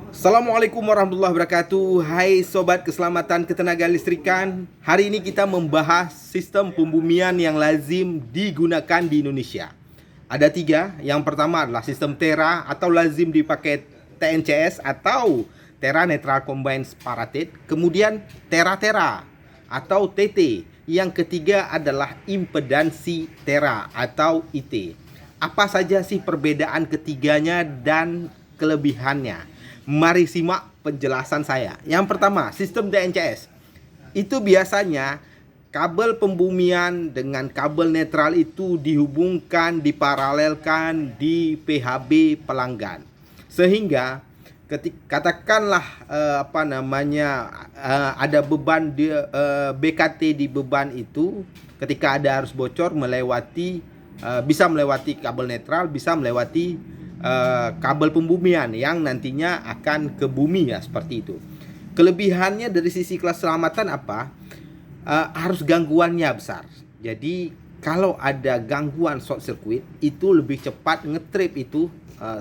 Assalamualaikum warahmatullahi wabarakatuh. Hai sobat keselamatan ketenagaan listrikan. Hari ini kita membahas sistem pembumian yang lazim digunakan di Indonesia. Ada tiga. Yang pertama adalah sistem TERA atau lazim dipakai TNCS atau TERA Neutral Combined Separated. Kemudian TERA atau TT. Yang ketiga adalah impedansi TERA atau IT. Apa saja sih perbedaan ketiganya dan kelebihannya? Mari simak penjelasan saya. Yang pertama, sistem TNCS. Itu biasanya kabel pembumian dengan kabel netral itu dihubungkan, diparalelkan di PHB pelanggan. Sehingga katakanlah ada beban di BKT di beban itu, ketika ada arus bocor bisa melewati kabel netral, bisa melewati kabel pembumian yang nantinya akan ke bumi ya, seperti itu. Kelebihannya dari sisi keselamatan apa? Arus gangguannya besar. Jadi kalau ada gangguan short circuit itu lebih cepat ngetrip itu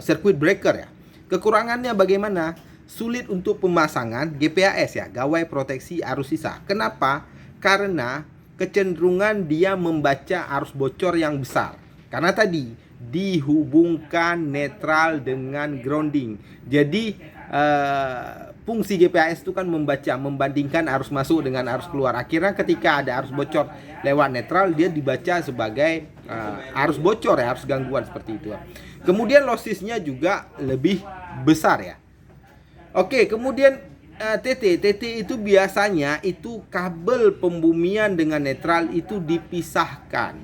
circuit breaker ya. Kekurangannya bagaimana? Sulit untuk pemasangan GPAS ya, gawai proteksi arus sisa. Kenapa? Karena kecenderungan dia membaca arus bocor yang besar. Karena tadi dihubungkan netral dengan grounding. Jadi fungsi GPAS itu kan membandingkan arus masuk dengan arus keluar. Akhirnya ketika ada arus bocor lewat netral, dia dibaca sebagai arus bocor ya, arus gangguan seperti itu. Kemudian lossesnya juga lebih besar ya. Oke, kemudian TT itu biasanya itu kabel pembumian dengan netral itu dipisahkan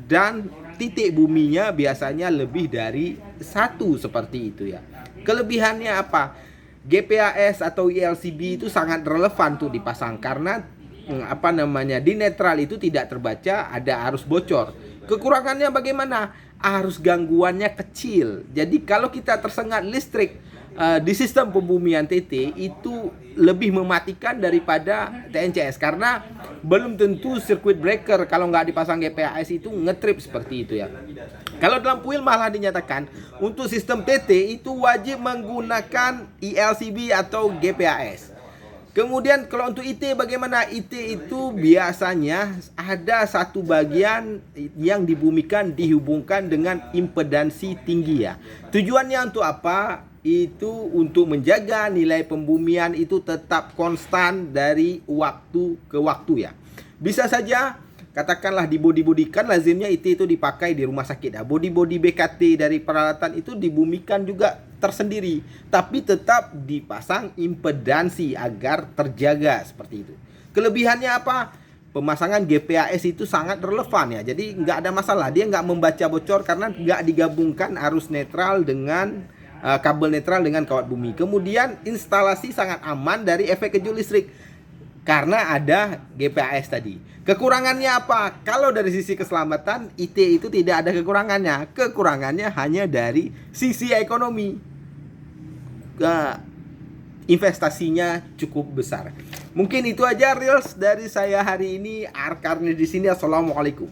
dan titik buminya biasanya lebih dari satu seperti itu ya. Kelebihannya apa? GPAS atau ILCB itu sangat relevan tuh dipasang karena di netral itu tidak terbaca ada arus bocor. Kekurangannya bagaimana? Arus gangguannya kecil. Jadi kalau kita tersengat listrik di sistem pembumian TT itu lebih mematikan daripada TNCS karena belum tentu circuit breaker kalau nggak dipasang GPAS itu ngetrip seperti itu ya. Kalau dalam PUIL malah dinyatakan untuk sistem TT itu wajib menggunakan ILCB atau GPAS. Kemudian kalau untuk IT bagaimana? IT itu biasanya ada satu bagian yang dihubungkan dengan impedansi tinggi ya. Tujuannya untuk apa? Itu untuk menjaga nilai pembumian itu tetap konstan dari waktu ke waktu ya. Bisa saja katakanlah di body-body, kan lazimnya itu dipakai di rumah sakit ya. Body-body BKT dari peralatan itu dibumikan juga tersendiri, tapi tetap dipasang impedansi agar terjaga seperti itu. Kelebihannya apa? Pemasangan GPAS itu sangat relevan ya. Jadi nggak ada masalah, dia nggak membaca bocor karena nggak digabungkan arus netral dengan kabel netral dengan kawat bumi. Kemudian instalasi sangat aman dari efek kejut listrik karena ada GPAS tadi. Kekurangannya apa? Kalau dari sisi keselamatan, IT itu tidak ada kekurangannya. Kekurangannya hanya dari sisi ekonomi. Investasinya cukup besar. Mungkin itu aja reels dari saya hari ini. Arkarnya di sini. Assalamualaikum.